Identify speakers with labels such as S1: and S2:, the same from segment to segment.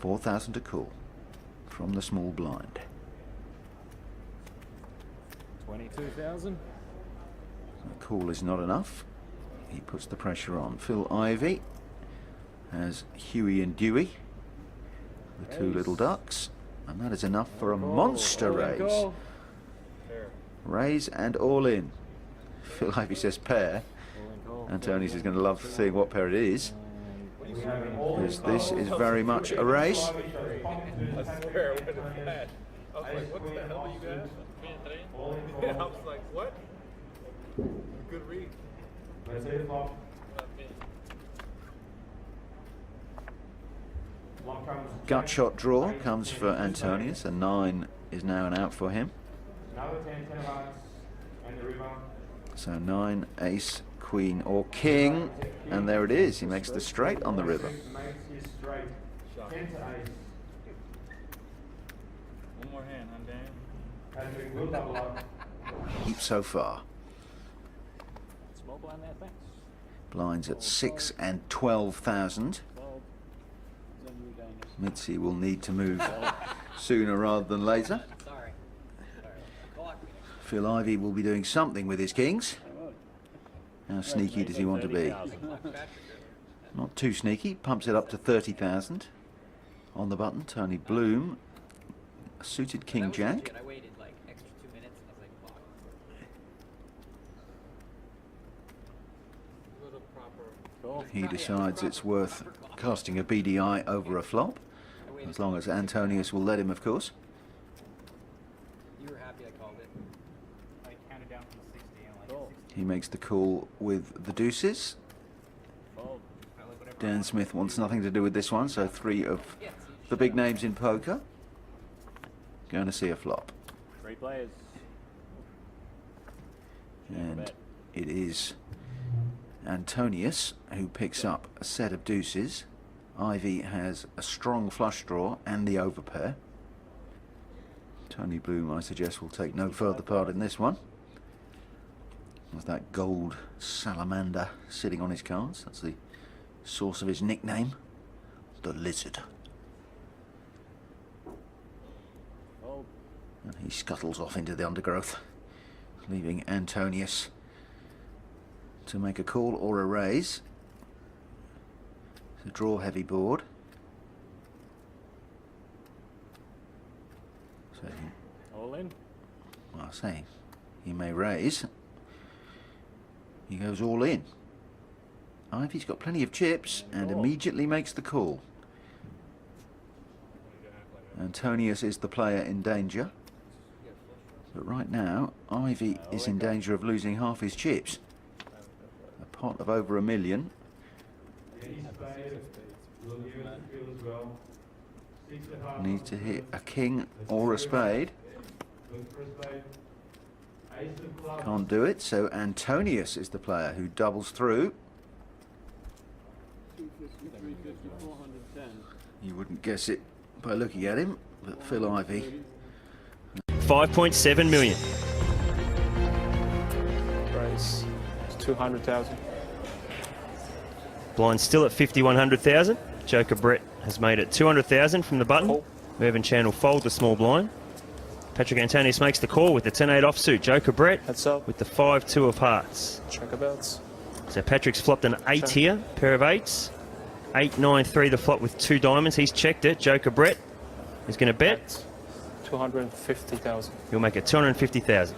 S1: 4,000 to call from the small blind.
S2: 22,000.
S1: The call is not enough. He puts the pressure on. Phil Ivey has Huey and Dewey, the two little ducks, and that is enough for a monster raise. Raise and all in. Phil Ivey says pair. Antonius is going to love seeing what pair it is, because this is very much a race.
S3: I swear, what is that? I was like, what the hell are you guys? I was like, what? Good read.
S1: Gut shot draw comes for Antonius, and 9 is now an out for him. So 9, ace, queen or king, and there it is. He makes the straight on the river.
S3: One more hand, I'm
S1: Keep so far.
S2: Small blind there, thanks.
S1: Blinds at 6 and 12,000. Mitzi will need to move sooner rather than later. Phil Ivey will be doing something with his kings. How sneaky does he want to be? Not too sneaky. Pumps it up to 30,000. On the button, Tony Bloom, a suited king jack. He decides it's worth casting a BDI over a flop, as long as Antonius will let him, of course.
S4: You were happy I called it. I counted down from 60 and like 60.
S1: He makes the call with the deuces. Dan Smith wants nothing to do with this one, so 3 of the big names in poker going to see a flop.
S2: 3 players.
S1: And it is Antonius who picks up a set of deuces. Ivey has a strong flush draw and the overpair. Tony Bloom, I suggest, will take no further part in this one. There's that gold salamander sitting on his cards. That's the source of his nickname, the Lizard. And he scuttles off into the undergrowth, leaving Antonius to make a call or a raise. It's a draw heavy board. So
S2: All in.
S1: well, I say he may raise. He goes all in. Ivey's got plenty of chips and immediately makes the call. Antonius is the player in danger. But right now, Ivey is in danger of losing half his chips. A pot of over $1 million. Needs to hit a king or a spade. Can't do it, so Antonius is the player who doubles through. You wouldn't guess it by looking at him, but Phil Ivey.
S5: 5.7 million.
S6: Price 200,000.
S5: Blind still at 50-100,000. Joker Brett has made it 200,000 from the button.
S6: Call.
S5: Mervyn Chan will fold the small blind. Patrik Antonius makes the call with the 10-8 offsuit. Joker Brett
S6: Heads up.
S5: with the 5-2 of hearts.
S6: Check about.
S5: So Patrick's flopped an 8 here, pair of 8s. 8-9-3 the flop with 2 diamonds. He's checked it. Joker Brett is going to bet.
S6: 250,000.
S5: He'll make it 250,000.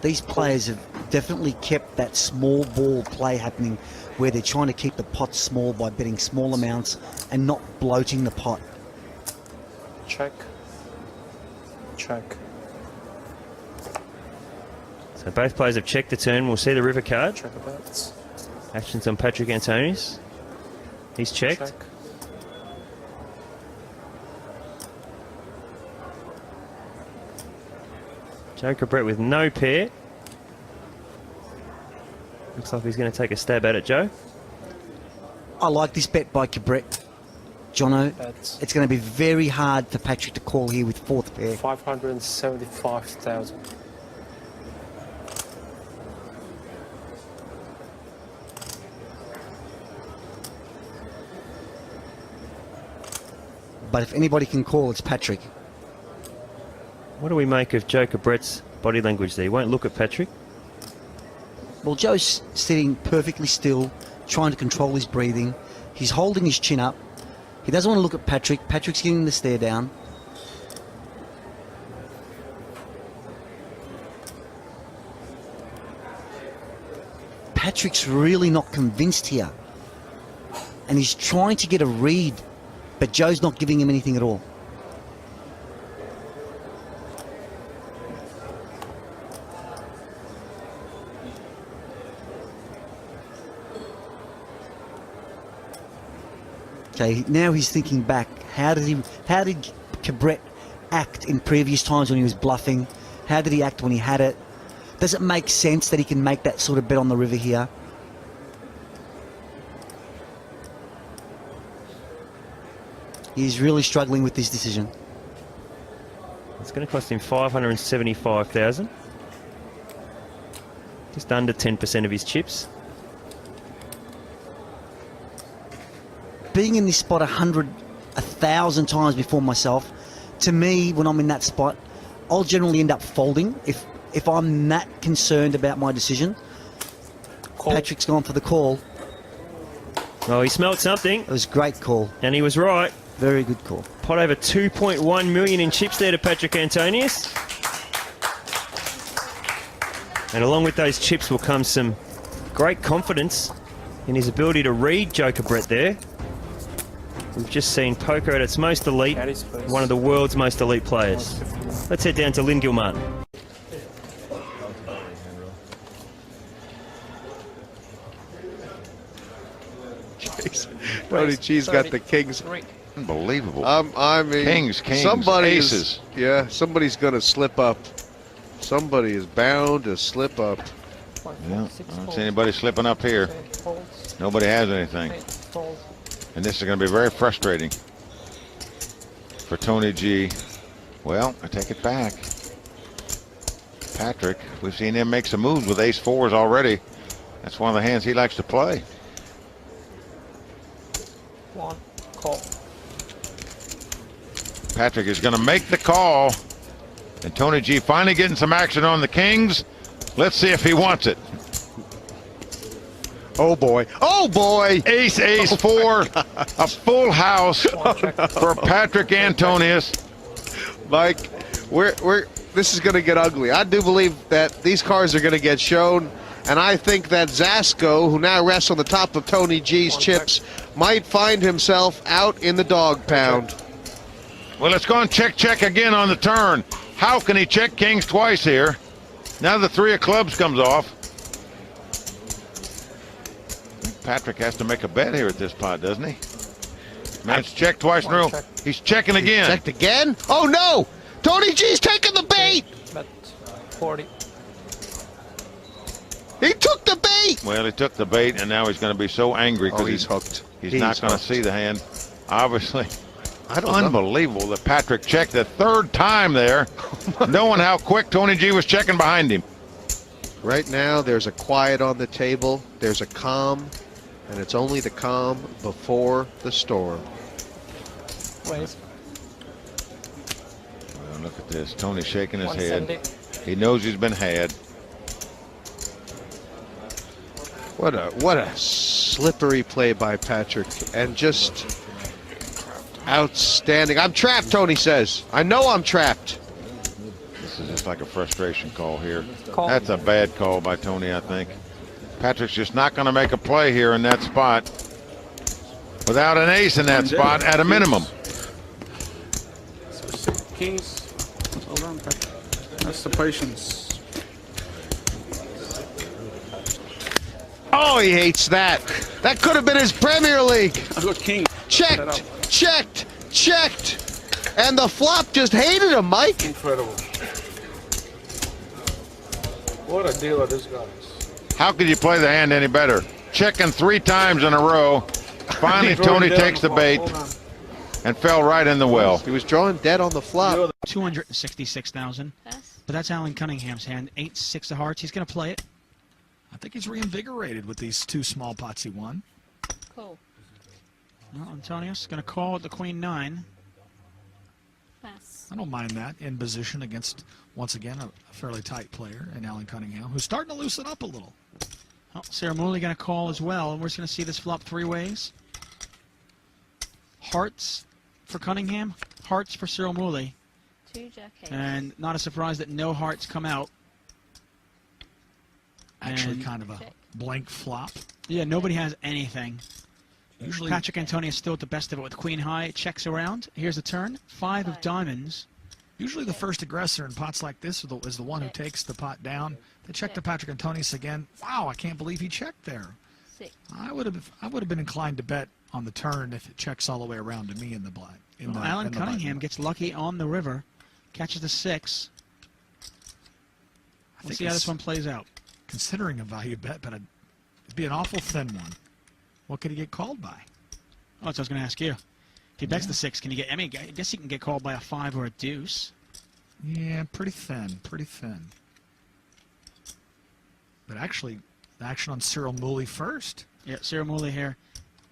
S7: These players have definitely kept that small ball play happening, where they're trying to keep the pot small by betting small amounts and not bloating the pot.
S6: Check. Check.
S5: So both players have checked the turn. We'll see the river card.
S6: Check about.
S5: Actions on Patrik Antonius. He's checked.
S6: Check.
S5: Joker Brett with no pair. Looks like he's going to take a stab at it, Joe.
S7: I like this bet by Cabret. Jono,
S6: That's
S7: it's going to be very hard for Patrick to call here with 4th pair.
S6: 575,000.
S7: but if anybody can call, it's Patrik.
S5: What do we make of Joker Brett's body language there? He won't look at Patrik.
S7: Well, Joe's sitting perfectly still, trying to control his breathing. He's holding his chin up. He doesn't want to look at Patrik. Patrik's getting the stare down. Patrick's really not convinced here. And he's trying to get a read, but Joe's not giving him anything at all. Okay, now he's thinking back. How did Cabret act in previous times when he was bluffing? How did he act when he had it? Does it make sense that he can make that sort of bet on the river here? He's really struggling with this decision.
S5: It's going to cost him $575,000. Just under 10% of his chips.
S7: Being in this spot 1,000 times before myself, to me, when I'm in that spot, I'll generally end up folding if I'm that concerned about my decision.
S6: Call.
S7: Patrick's gone for the call.
S5: Oh, he smelled something,
S7: It was a great call.
S5: and he was right.
S7: Very good call.
S5: Pot over 2.1 million in chips there to Patrik Antonius. And along with those chips will come some great confidence in his ability to read Joker Brett there. We've just seen poker at its most elite,
S6: Caddy's place.
S5: one of the world's most elite players. Let's head down to Lynn Gilmartin.
S3: Tony G's got the kings.
S8: Unbelievable.
S3: I mean,
S8: Kings,
S3: somebody's,
S8: aces.
S3: Yeah, somebody's going to slip up. Somebody is bound to slip up.
S8: Yeah, I don't see anybody slipping up here. Nobody has anything. And this is going to be very frustrating for Tony G. Well, I take it back. Patrik, we've seen him make some moves with ace-4s already. That's one of the hands he likes to play.
S6: One, call.
S8: Patrik is going to make the call. And Tony G finally getting some action on the kings. Let's see if he wants it.
S3: Oh boy! Oh boy!
S8: Ace, ace, 4, a full house for Patrik Antonius.
S3: Mike, this is going to get ugly. I do believe that these cards are going to get shown, and I think that Zasco, who now rests on the top of Tony G's chips, might find himself out in the dog pound.
S8: Well, let's go and check again on the turn. How can he check kings twice here? Now the 3 of clubs comes off. Patrik has to make a bet here at this pot, doesn't he? Man's checked twice in a row. He's checking again.
S3: Checked again? Oh no! Tony G's taking the bait!
S6: Bet 40.
S3: He took the bait!
S8: Well, he took the bait, and now he's going to be so angry because
S3: he's hooked.
S8: He's not going to
S3: hooked.
S8: see the hand. Obviously,
S3: I don't know.
S8: unbelievable that Patrik checked the 3rd time there, knowing how quick Tony G was checking behind him.
S3: Right now, there's a quiet on the table. There's a calm, and it's only the calm before the storm.
S6: Raise.
S8: Well, look at this. Tony shaking his head.
S6: 170.
S8: He knows he's been had.
S3: What a slippery play by Patrik, and just outstanding. I'm trapped, Tony says. I know I'm trapped.
S8: This is just like a frustration call here.
S6: Call.
S8: That's a bad call by Tony, I think. Patrik's just not going to make a play here in that spot without an ace in that spot at a minimum.
S9: Kings. Hold on, Patrik. That's the patience.
S3: Oh, he hates that. That could have been his Premier League.
S9: I got king.
S3: Checked, checked, checked. And the flop just hated him, Mike.
S9: Incredible. What a dealer this guy is.
S8: How could you play the hand any better? Checking 3 times in a row. Finally, Tony takes the bait and fell right in the well.
S3: He was drawing dead on the flop.
S10: 266,000. But that's Alan Cunningham's hand. 8-6 of hearts. He's going to play it.
S11: I think he's reinvigorated with these 2 small pots he won.
S12: Cool.
S10: Well, Antonius going to call at the Queen 9.
S11: I don't mind that in position against, once again, a fairly tight player in Alan Cunningham, who's starting to loosen up a little.
S10: Oh, Ciaramoli going to call as well, and we're just going to see this flop 3 ways. Hearts for Cunningham, hearts for Ciaramoli.
S12: 2 jack ace.
S10: And not a surprise that no hearts come out.
S11: Actually,
S10: And
S11: kind of a blank flop.
S10: yeah, nobody has anything.
S11: Usually,
S10: Patrik Antonius still at the best of it with queen high. Checks around. Here's the turn. 5 of diamonds.
S11: usually the first aggressor in pots like this is the one who takes the pot down. They check to Patrik Antonius again. Wow, I can't believe he checked there.
S12: 6.
S11: I would have been inclined to bet on the turn if it checks all the way around to me in the black.
S10: Well, Alan Cunningham gets lucky on the river. Catches the 6. We'll see how this one plays out.
S11: Considering a value bet, but it'd be an awful thin one. What could he get called by?
S10: Oh, that's what I was going to ask you. If he bets the 6, can he get? I mean, I guess he can get called by a 5 or a deuce.
S11: Yeah, pretty thin, pretty thin. But actually, the action on Ciaramoli first.
S10: Yeah, Ciaramoli here.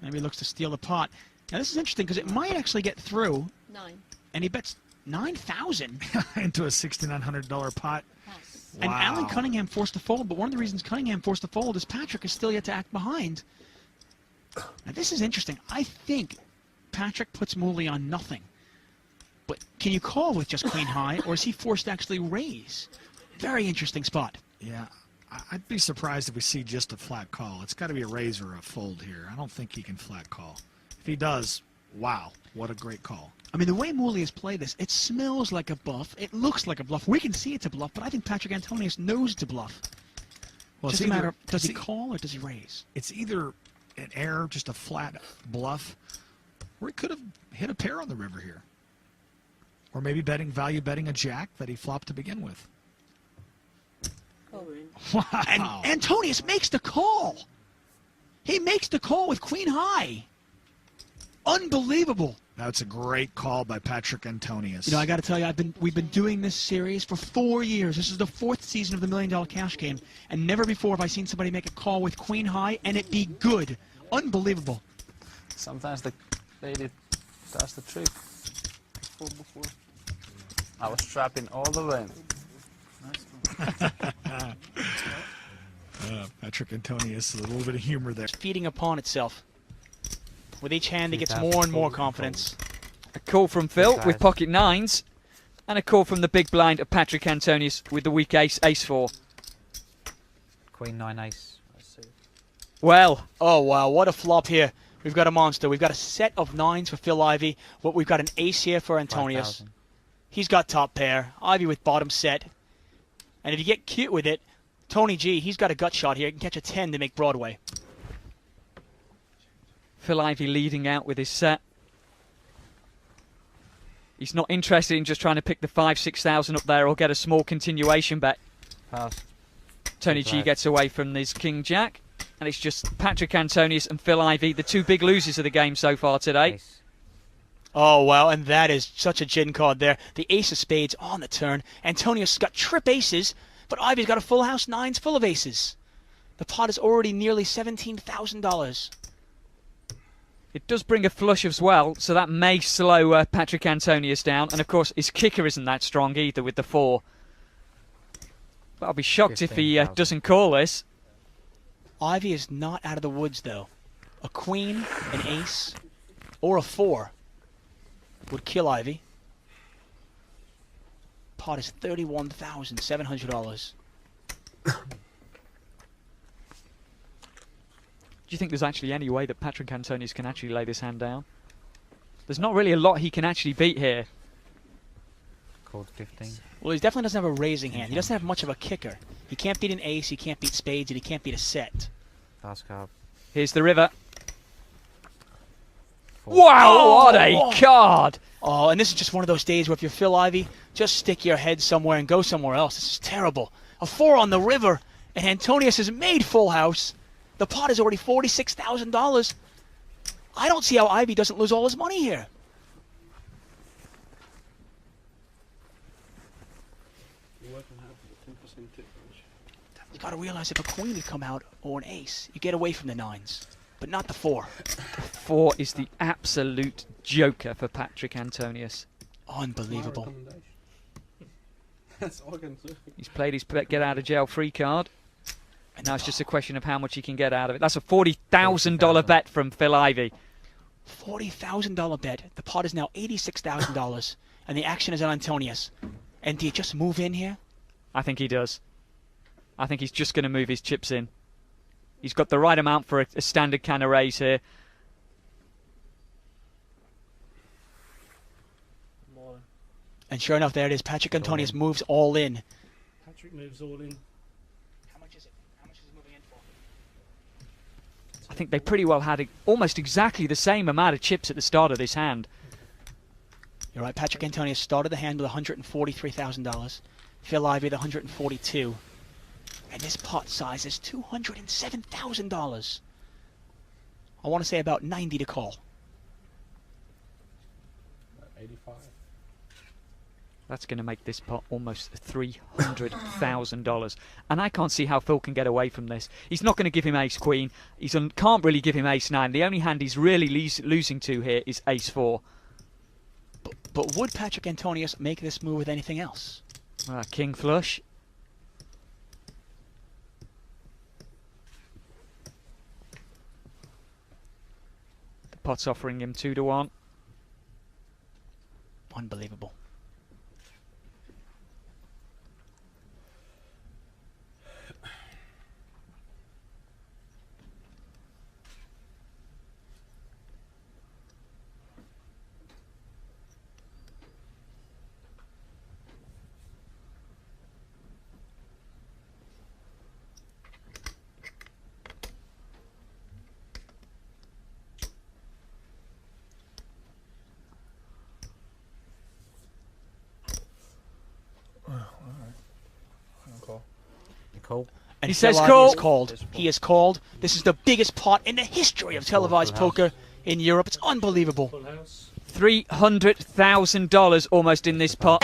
S10: Maybe looks to steal the pot. Now this is interesting because it might actually get through.
S12: 9.
S10: And he bets 9,000
S11: into a $6,900 pot.
S12: Pass.
S10: And
S11: Wow.
S10: Alan Cunningham forced to fold, but one of the reasons Cunningham forced to fold is Patrik is still yet to act behind. Now this is interesting. I think Patrik puts Mooley on nothing. But can you call with just queen high, or is he forced to actually raise? Very interesting spot.
S11: Yeah, I'd be surprised if we see just a flat call. It's got to be a raise or a fold here. I don't think he can flat call. If he does, wow, what a great call.
S10: I mean, the way Mooley has played this, it smells like a bluff. It looks like a bluff. We can see it's a bluff, but I think Patrik Antonius knows it's a bluff.
S11: Well,
S10: Just
S11: it's
S10: a matter
S11: either-
S10: of, does he
S11: it's e-
S10: call or does he raise?
S11: It's either an error, just a flat bluff, or he could have hit a pair on the river here. Or maybe value betting a jack that he flopped to begin with.
S12: Covering.
S11: Wow.
S10: And Antonius makes the call. He makes the call with queen high. Unbelievable.
S11: That's a great call by Patrik Antonius.
S10: You know, I got to tell you, we've been doing this series for 4 years. This is the 4th season of the $1 Million Cash Game, and never before have I seen somebody make a call with queen high and it be good. Unbelievable.
S6: Sometimes the lady does the trick. Before. I was trapping all the way.
S11: Patrik Antonius, a little bit of humor there.
S10: It's feeding upon itself. With each hand, it gets more and more confidence.
S13: A call from Phil with pocket 9s, and a call from the big blind of Patrik Antonius with the weak ace, ace-4.
S4: Queen 9 ace.
S10: Well, oh wow, what a flop here. We've got a monster. We've got a set of 9s for Phil Ivey. We've got an ace here for Antonius.
S4: 5,000.
S10: He's got top pair. Ivy with bottom set. And if you get cute with it, Tony G, he's got a gut shot here. He can catch a 10 to make Broadway.
S13: Phil Ivey leading out with his set. He's not interested in just trying to pick the 5,000-6,000 up there or get a small continuation bet.
S4: Pass.
S13: Tony G gets away from his king-jack. And it's just Patrik Antonius and Phil Ivey, the 2 big losers of the game so far today.
S4: Ace.
S10: Oh, wow, and that is such a gin card there. The ace of spades on the turn. Antonius got trip aces, but Ivy's got a full house 9s full of aces. The pot is already nearly $17,000.
S13: It does bring a flush as well, so that may slow Patrik Antonius down. And of course, his kicker isn't that strong either with the 4. But I'll be shocked if he doesn't call this.
S10: Ivy is not out of the woods, though. A queen, an ace, or a 4 would kill Ivy. Pot is $31,700.
S13: Do you think there's actually any way that Patrik Antonius can actually lay this hand down? There's not really a lot he can actually beat here.
S4: Called 15.
S10: Well, he definitely doesn't have a raising hand. He doesn't have much of a kicker. He can't beat an ace, he can't beat spades, and he can't beat a set.
S4: Pass card.
S13: Here's the river.
S4: 4.
S13: Wow, what a card!
S10: Oh, and this is just one of those days where if you're Phil Ivey, just stick your head somewhere and go somewhere else. This is terrible. A 4 on the river, and Antonius has made full house. The pot is already $46,000. I don't see how Ivy doesn't lose all his money here. You got to realize if a queen would come out or an ace, you get away from the 9s, but not the 4.
S13: The 4 is the absolute joker for Patrik Antonius.
S10: Unbelievable.
S9: That's all I can do.
S13: He's played his get out of jail free card. And now it's just a question of how much he can get out of it. That's a $40,000 bet from Phil Ivey.
S10: $40,000 bet. The pot is now $86,000. And the action is on Antonius. And do you just move in here?
S13: I think he does. I think he's just going to move his chips in. He's got the right amount for a standard kind of raise here.
S10: And sure enough, there it is. Patrik Antonius moves all in.
S9: Patrik moves all in.
S10: How much is it? How much is he moving in for?
S13: I think they pretty well had almost exactly the same amount of chips at the start of this hand.
S10: You're right. Patrik Antonius started the hand with $143,000. Phil Ivey with $142,000. And this pot size is $207,000. I want to say about 90 to call.
S9: 85.
S13: That's going to make this pot almost $300,000. And I can't see how Phil can get away from this. He's not going to give him ace-queen. He can't really give him ace-9. The only hand he's really losing to here is ace-4.
S10: But would Patrik Antonius make this move with anything else?
S13: King flush. The pot's offering him 2-1.
S10: Unbelievable.
S6: Call.
S10: And
S13: he
S10: Phil
S13: says
S10: Ivey
S13: call.
S10: is called. He is called. This is the biggest pot in the history of televised poker in Europe. It's unbelievable.
S13: $300,000 almost in this pot.